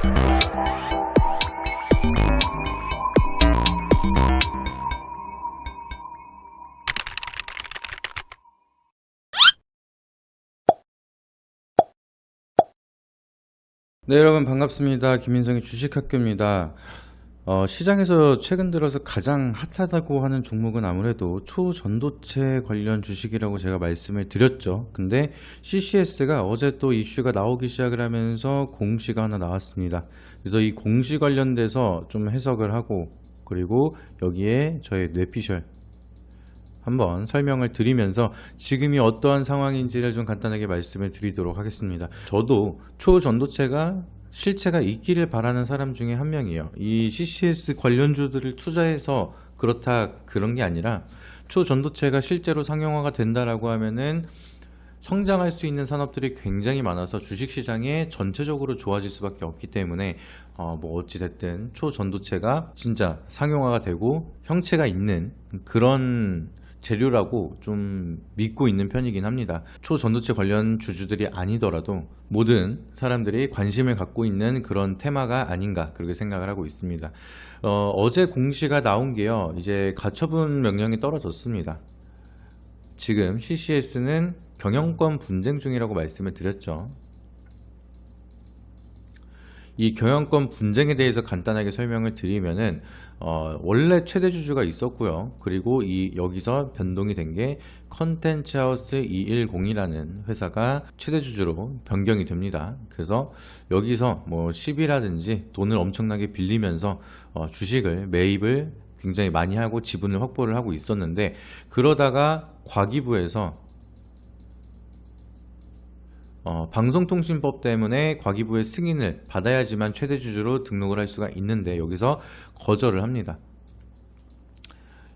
네, 여러분 반갑습니다. 김인성의 주식학교입니다. 시장에서 최근 들어서 가장 핫하다고 하는 종목은 아무래도 초전도체 관련 주식이라고 제가 말씀을 드렸죠. 근데 CCS가 어제 또 이슈가 나오기 시작을 하면서 공시가 하나 나왔습니다. 그래서 이 공시 관련돼서 좀 해석을 하고, 그리고 여기에 저의 뇌피셜 한번 설명을 드리면서 지금이 어떠한 상황인지를 좀 간단하게 말씀을 드리도록 하겠습니다. 저도 초전도체가 실체가 있기를 바라는 사람 중에 한 명이에요. 이 CCS 관련주들을 투자해서 그런 게 아니라 초전도체가 실제로 상용화가 된다라고 하면은 성장할 수 있는 산업들이 굉장히 많아서 주식시장에 전체적으로 좋아질 수밖에 없기 때문에 어찌됐든 초전도체가 진짜 상용화가 되고 형체가 있는 그런 재료라고 좀 믿고 있는 편이긴 합니다. 초전도체 관련 주주들이 아니더라도 모든 사람들이 관심을 갖고 있는 그런 테마가 아닌가 그렇게 생각을 하고 있습니다. 어제 공시가 나온 게요, 이제 가처분 명령이 떨어졌습니다. 지금 CCS는 경영권 분쟁 중이라고 말씀을 드렸죠. 이 경영권 분쟁에 대해서 간단하게 설명을 드리면은 원래 최대 주주가 있었고요. 그리고 여기서 변동이 된 게 컨텐츠하우스 210이라는 회사가 최대 주주로 변경이 됩니다. 그래서 여기서 뭐 시비라든지 돈을 엄청나게 빌리면서 주식을 매입을 굉장히 많이 하고 지분을 확보를 하고 있었는데, 그러다가 과기부에서 방송통신법 때문에 과기부의 승인을 받아야지만 최대주주로 등록을 할 수가 있는데 여기서 거절을 합니다.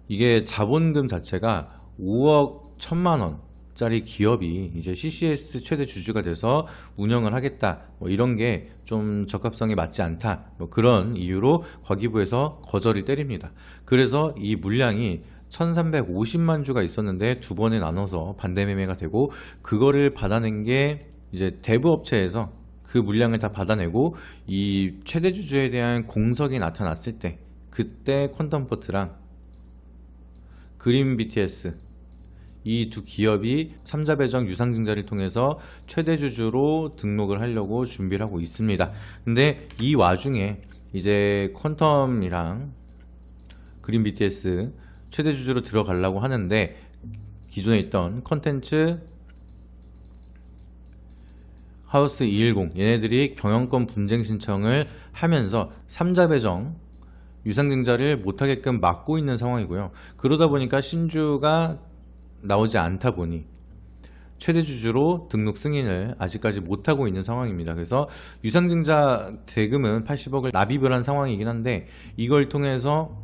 이게 자본금 자체가 5억 1천만 원짜리 기업이 이제 CCS 최대주주가 돼서 운영을 하겠다, 이런 게 좀 적합성이 맞지 않다, 그런 이유로 과기부에서 거절을 때립니다. 그래서 이 물량이 1350만 주가 있었는데 두 번에 나눠서 반대 매매가 되고, 그거를 받아낸 게 이제 대부업체에서 그 물량을 다 받아내고 이 최대 주주에 대한 공석이 나타났을 때, 그때 퀀텀포트랑 그린 BTS 이 두 기업이 삼자배정 유상증자를 통해서 최대 주주로 등록을 하려고 준비를 하고 있습니다. 근데 이 와중에 이제 퀀텀이랑 그린 BTS 최대 주주로 들어가려고 하는데, 기존에 있던 컨텐츠 하우스 210 얘네들이 경영권 분쟁 신청을 하면서 삼자배정 유상증자를 못하게끔 막고 있는 상황이고요. 그러다 보니까 신주가 나오지 않다 보니 최대주주로 등록 승인을 아직까지 못하고 있는 상황입니다. 그래서 유상증자 대금은 80억을 납입을 한 상황이긴 한데, 이걸 통해서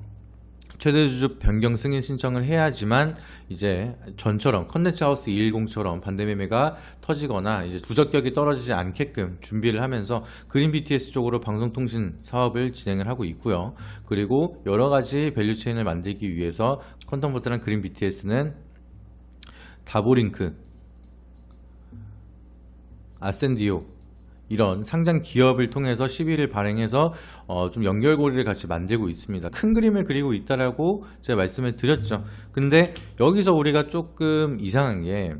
최대주주 변경 승인 신청을 해야지만 이제 전처럼 컨텐츠하우스 210처럼 반대매매가 터지거나 이제 부적격이 떨어지지 않게끔 준비를 하면서 그린 BTS 쪽으로 방송통신 사업을 진행을 하고 있고요. 그리고 여러가지 밸류체인을 만들기 위해서 퀀텀포트랑 그린 BTS는 다보링크, 아센디오 이런 상장 기업을 통해서 시비를 발행해서 좀 연결고리를 같이 만들고 있습니다. 큰 그림을 그리고 있다라고 제가 말씀을 드렸죠. 근데 여기서 우리가 조금 이상한 게,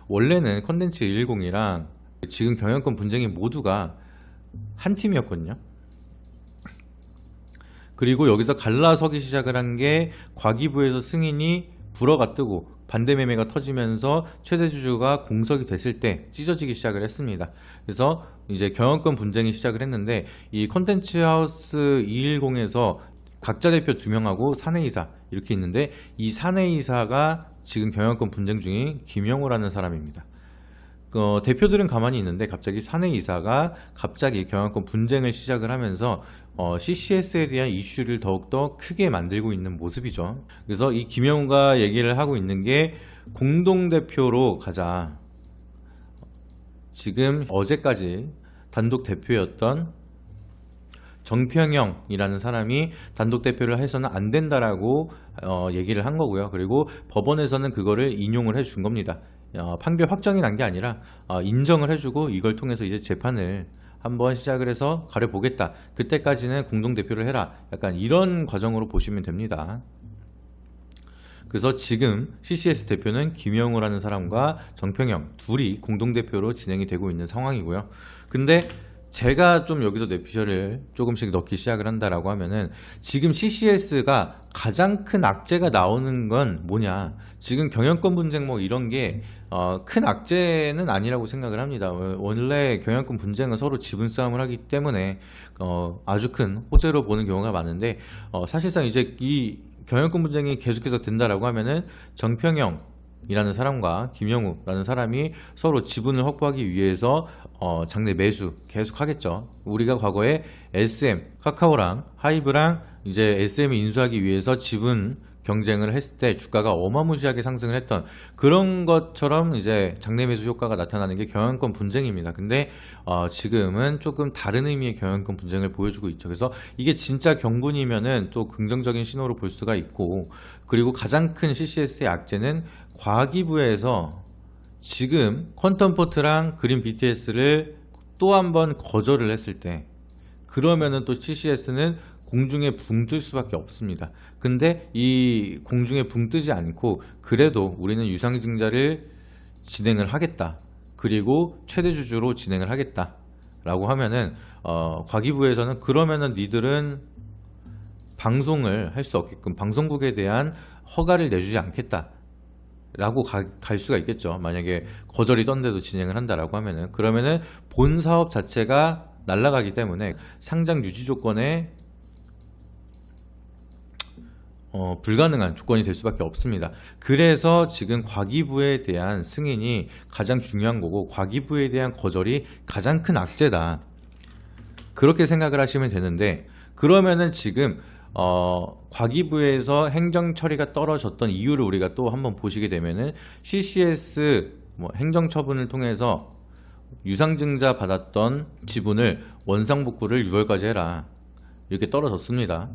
원래는 컨텐츠 110이랑 지금 경영권 분쟁이 모두가 한 팀이었거든요. 그리고 여기서 갈라서기 시작을 한 게 과기부에서 승인이 불어가 뜨고 반대매매가 터지면서 최대주주가 공석이 됐을 때 찢어지기 시작을 했습니다. 그래서 이제 경영권 분쟁이 시작을 했는데, 이 컨텐츠 하우스 210에서 각자 대표 2명하고 사내이사 이렇게 있는데, 이 사내이사가 지금 경영권 분쟁 중인 김영호라는 사람입니다. 대표들은 가만히 있는데 갑자기 사내이사가 갑자기 경영권 분쟁을 시작을 하면서 CCS에 대한 이슈를 더욱더 크게 만들고 있는 모습이죠. 그래서 이 김영우가 얘기를 하고 있는 게, 공동대표로 가자. 지금 어제까지 단독 대표였던 정평영이라는 사람이 단독 대표를 해서는 안 된다라고 얘기를 한 거고요. 그리고 법원에서는 그거를 인용을 해 준 겁니다. 판결 확정이 난 게 아니라 인정을 해주고, 이걸 통해서 이제 재판을 한번 시작을 해서 가려보겠다. 그때까지는 공동대표를 해라. 약간 이런 과정으로 보시면 됩니다. 그래서 지금 CCS 대표는 김영우라는 사람과 정평영 둘이 공동대표로 진행이 되고 있는 상황이고요. 근데 제가 좀 여기서 뇌피셜을 조금씩 넣기 시작을 한다라고 하면은 지금 CCS가 가장 큰 악재가 나오는 건 뭐냐, 지금 경영권 분쟁 뭐 이런 게 큰 악재는 아니라고 생각을 합니다. 원래 경영권 분쟁은 서로 지분 싸움을 하기 때문에 아주 큰 호재로 보는 경우가 많은데, 사실상 이제 이 경영권 분쟁이 계속해서 된다라고 하면은 정평영이라는 사람과 김영우라는 사람이 서로 지분을 확보하기 위해서 장내 매수 계속 하겠죠. 우리가 과거에 SM, 카카오랑 하이브랑 이제 SM을 인수하기 위해서 지분 경쟁을 했을 때 주가가 어마무시하게 상승을 했던 그런 것처럼 이제 장내 매수 효과가 나타나는 게 경영권 분쟁입니다. 근데 지금은 조금 다른 의미의 경영권 분쟁을 보여주고 있죠. 그래서 이게 진짜 경분이면은 또 긍정적인 신호로 볼 수가 있고, 그리고 가장 큰 CCS의 악재는 과기부에서 지금 퀀텀포트랑 그린 BTS를 또 한 번 거절을 했을 때, 그러면은 또 CCS는 공중에 붕 뜰 수밖에 없습니다. 근데 이 공중에 붕 뜨지 않고 그래도 우리는 유상증자를 진행을 하겠다, 그리고 최대 주주로 진행을 하겠다 라고 하면은 과기부에서는 그러면은 니들은 방송을 할 수 없게끔 방송국에 대한 허가를 내주지 않겠다 라고 갈 수가 있겠죠. 만약에 거절이 떤데도 진행을 한다라고 하면은, 그러면은 본 사업 자체가 날아가기 때문에 상장 유지 조건에 불가능한 조건이 될 수밖에 없습니다. 그래서 지금 과기부에 대한 승인이 가장 중요한 거고, 과기부에 대한 거절이 가장 큰 악재다, 그렇게 생각을 하시면 되는데, 그러면은 지금 과기부에서 행정 처리가 떨어졌던 이유를 우리가 또 한번 보시게 되면은, CCS 행정처분을 통해서 유상증자 받았던 지분을 원상복구를 6월까지 해라, 이렇게 떨어졌습니다.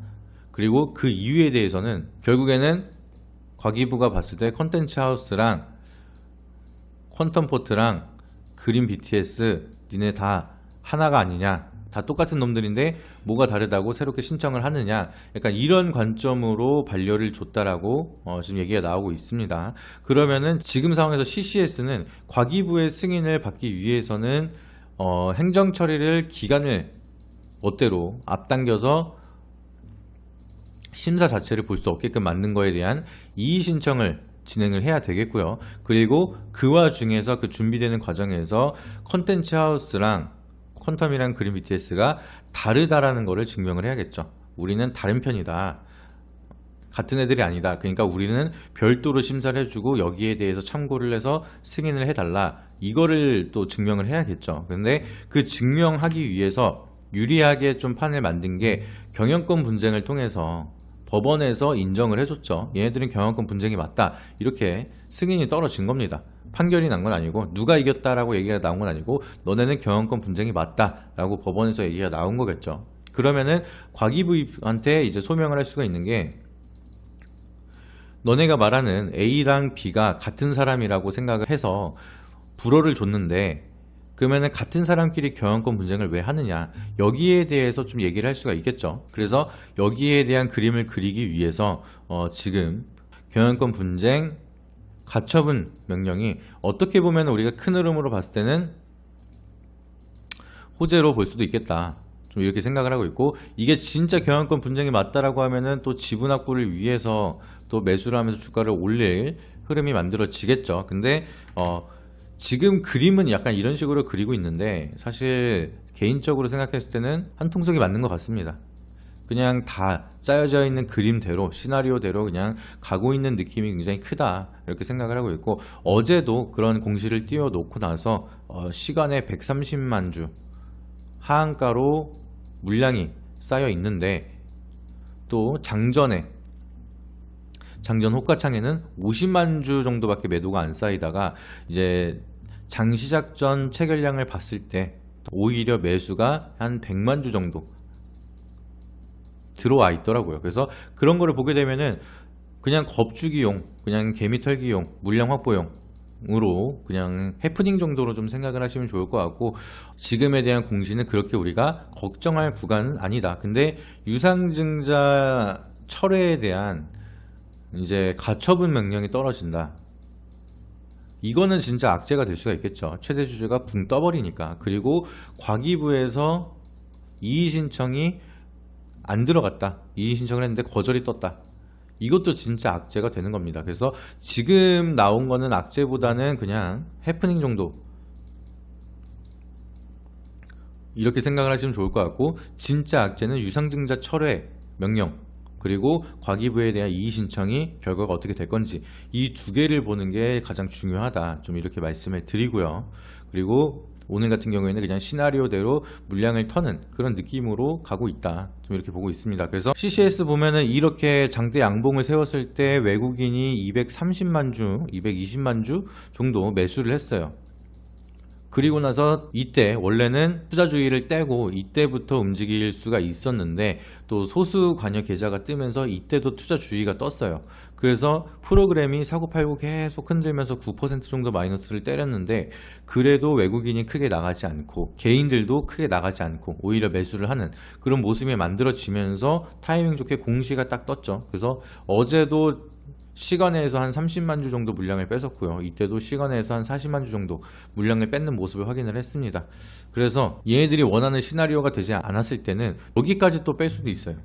그리고 그 이유에 대해서는 결국에는 과기부가 봤을 때 컨텐츠 하우스랑 퀀텀포트랑 그린 BTS 니네 다 하나가 아니냐, 다 똑같은 놈들인데 뭐가 다르다고 새롭게 신청을 하느냐, 약간 이런 관점으로 반려를 줬다라고 지금 얘기가 나오고 있습니다. 그러면은 지금 상황에서 CCS는 과기부의 승인을 받기 위해서는 행정 처리를 기간을 멋대로 앞당겨서 심사 자체를 볼 수 없게끔 만든 거에 대한 이의 신청을 진행을 해야 되겠고요. 그리고 그 와중에서 그 준비되는 과정에서 컨텐츠 하우스랑 퀀텀이랑 그린 BTS가 다르다라는 거를 증명을 해야겠죠. 우리는 다른 편이다, 같은 애들이 아니다, 그러니까 우리는 별도로 심사를 해주고 여기에 대해서 참고를 해서 승인을 해달라, 이거를 또 증명을 해야겠죠. 근데 그 증명하기 위해서 유리하게 좀 판을 만든 게 경영권 분쟁을 통해서 법원에서 인정을 해줬죠. 얘네들은 경영권 분쟁이 맞다, 이렇게 승인이 떨어진 겁니다. 판결이 난 건 아니고, 누가 이겼다라고 얘기가 나온 건 아니고, 너네는 경영권 분쟁이 맞다라고 법원에서 얘기가 나온 거겠죠. 그러면은 과기부한테 이제 소명을 할 수가 있는 게, 너네가 말하는 A랑 B가 같은 사람이라고 생각을 해서 불허를 줬는데, 그러면은 같은 사람끼리 경영권 분쟁을 왜 하느냐, 여기에 대해서 좀 얘기를 할 수가 있겠죠. 그래서 여기에 대한 그림을 그리기 위해서 지금 경영권 분쟁 가처분 명령이 어떻게 보면 우리가 큰 흐름으로 봤을 때는 호재로 볼 수도 있겠다, 좀 이렇게 생각을 하고 있고, 이게 진짜 경영권 분쟁이 맞다라고 하면은 또 지분 확보를 위해서 또 매수를 하면서 주가를 올릴 흐름이 만들어지겠죠. 근데 지금 그림은 약간 이런 식으로 그리고 있는데, 사실 개인적으로 생각했을 때는 한통속이 맞는 것 같습니다. 그냥 다 짜여져 있는 그림대로, 시나리오대로 그냥 가고 있는 느낌이 굉장히 크다, 이렇게 생각을 하고 있고, 어제도 그런 공시를 띄워놓고 나서 시간에 130만 주 하한가로 물량이 쌓여 있는데, 또 장전 호가창에는 50만 주 정도밖에 매도가 안 쌓이다가 이제 장 시작 전 체결량을 봤을 때 오히려 매수가 한 100만 주 정도 들어와 있더라고요. 그래서 그런 거를 보게 되면은 그냥 겁주기용, 그냥 개미 털기용, 물량 확보용 해프닝으로 그냥 해프닝 정도로 좀 생각을 하시면 좋을 것 같고, 지금에 대한 공시는 그렇게 우리가 걱정할 구간은 아니다. 근데 유상증자 철회에 대한 이제 가처분 명령이 떨어진다. 이거는 진짜 악재가 될 수가 있겠죠. 최대 주주가 붕 떠버리니까. 그리고 과기부에서 이의 신청이 안 들어갔다. 이의 신청을 했는데 거절이 떴다. 이것도 진짜 악재가 되는 겁니다. 그래서 지금 나온 거는 악재보다는 그냥 해프닝 정도, 이렇게 생각을 하시면 좋을 것 같고, 진짜 악재는 유상증자 철회 명령, 그리고 과기부에 대한 이의 신청이 결과가 어떻게 될 건지, 이 두 개를 보는 게 가장 중요하다, 좀 이렇게 말씀을 드리고요. 그리고 오늘 같은 경우에는 그냥 시나리오대로 물량을 터는 그런 느낌으로 가고 있다, 좀 이렇게 보고 있습니다. 그래서 CCS 보면은 이렇게 장대 양봉을 세웠을 때 외국인이 230만 주, 220만 주 정도 매수를 했어요. 그리고 나서 이때 원래는 투자주의를 떼고 이때부터 움직일 수가 있었는데, 또 소수 관여 계좌가 뜨면서 이때도 투자주의가 떴어요. 그래서 프로그램이 사고팔고 계속 흔들면서 9% 정도 마이너스를 때렸는데, 그래도 외국인이 크게 나가지 않고 개인들도 크게 나가지 않고 오히려 매수를 하는 그런 모습이 만들어지면서 타이밍 좋게 공시가 딱 떴죠. 그래서 어제도 시간에서 한 30만 주 정도 물량을 뺐었고요. 이때도 시간에서 한 40만 주 정도 물량을 뺏는 모습을 확인을 했습니다. 그래서 얘네들이 원하는 시나리오가 되지 않았을 때는 여기까지 또 뺄 수도 있어요.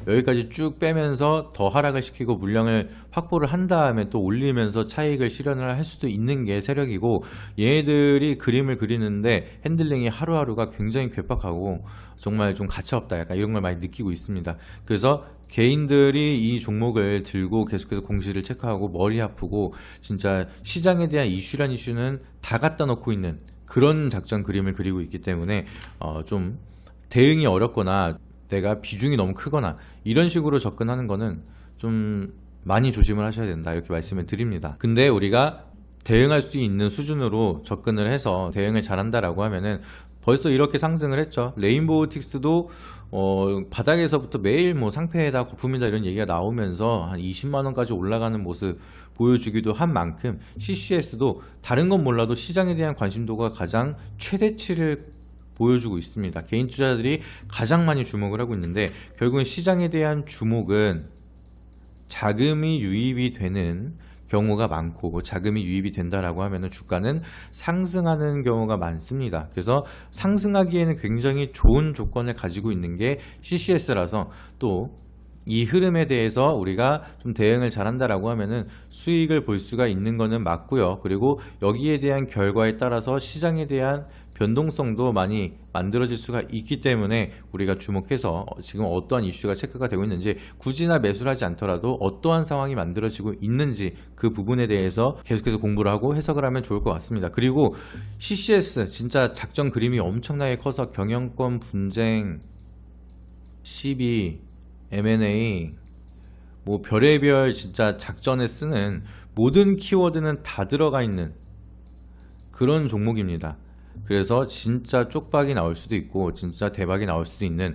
여기까지 쭉 빼면서 더 하락을 시키고 물량을 확보를 한 다음에 또 올리면서 차익을 실현을 할 수도 있는 게 세력이고, 얘네들이 그림을 그리는데 핸들링이 하루하루가 굉장히 괴팍하고 정말 좀 가차없다, 약간 이런 걸 많이 느끼고 있습니다. 그래서 개인들이 이 종목을 들고 계속해서 공시를 체크하고 머리 아프고, 진짜 시장에 대한 이슈란 이슈는 다 갖다 놓고 있는 그런 작전 그림을 그리고 있기 때문에 좀 대응이 어렵거나 내가 비중이 너무 크거나 이런 식으로 접근하는 거는 좀 많이 조심을 하셔야 된다, 이렇게 말씀을 드립니다. 근데 우리가 대응할 수 있는 수준으로 접근을 해서 대응을 잘한다라고 하면은 벌써 이렇게 상승을 했죠. 레인보우틱스도 바닥에서부터 매일 뭐 상패에다 거품이다 이런 얘기가 나오면서 한 20만원까지 올라가는 모습 보여주기도 한 만큼, CCS도 다른 건 몰라도 시장에 대한 관심도가 가장 최대치를 보여주고 있습니다. 개인 투자자들이 가장 많이 주목을 하고 있는데, 결국은 시장에 대한 주목은 자금이 유입이 되는 경우가 많고, 자금이 유입이 된다라고 하면 주가는 상승하는 경우가 많습니다. 그래서 상승하기에는 굉장히 좋은 조건을 가지고 있는 게 CCS라서, 또 이 흐름에 대해서 우리가 좀 대응을 잘한다라고 하면은 수익을 볼 수가 있는 거는 맞고요. 그리고 여기에 대한 결과에 따라서 시장에 대한 변동성도 많이 만들어질 수가 있기 때문에 우리가 주목해서 지금 어떠한 이슈가 체크가 되고 있는지, 굳이나 매수를 하지 않더라도 어떠한 상황이 만들어지고 있는지 그 부분에 대해서 계속해서 공부를 하고 해석을 하면 좋을 것 같습니다. 그리고 CCS 진짜 작전 그림이 엄청나게 커서 경영권 분쟁, 시비, M&A, 뭐 별의별 진짜 작전에 쓰는 모든 키워드는 다 들어가 있는 그런 종목입니다. 그래서 진짜 쪽박이 나올 수도 있고 진짜 대박이 나올 수도 있는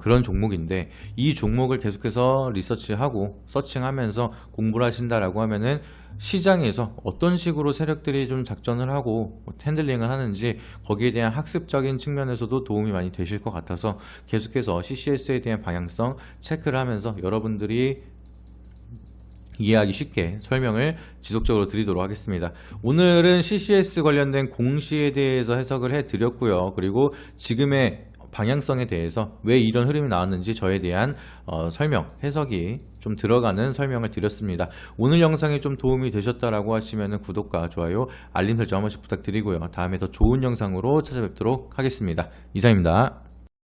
그런 종목인데, 이 종목을 계속해서 리서치하고 서칭하면서 공부를 하신다라고 하면은 시장에서 어떤 식으로 세력들이 좀 작전을 하고 핸들링을 하는지 거기에 대한 학습적인 측면에서도 도움이 많이 되실 것 같아서 계속해서 CCS에 대한 방향성 체크를 하면서 여러분들이 이해하기 쉽게 설명을 지속적으로 드리도록 하겠습니다. 오늘은 CCS 관련된 공시에 대해서 해석을 해 드렸고요. 그리고 지금의 방향성에 대해서 왜 이런 흐름이 나왔는지 저에 대한 설명, 해석이 좀 들어가는 설명을 드렸습니다. 오늘 영상이 좀 도움이 되셨다라고 하시면 구독과 좋아요, 알림 설정 한 번씩 부탁드리고요. 다음에 더 좋은 영상으로 찾아뵙도록 하겠습니다. 이상입니다.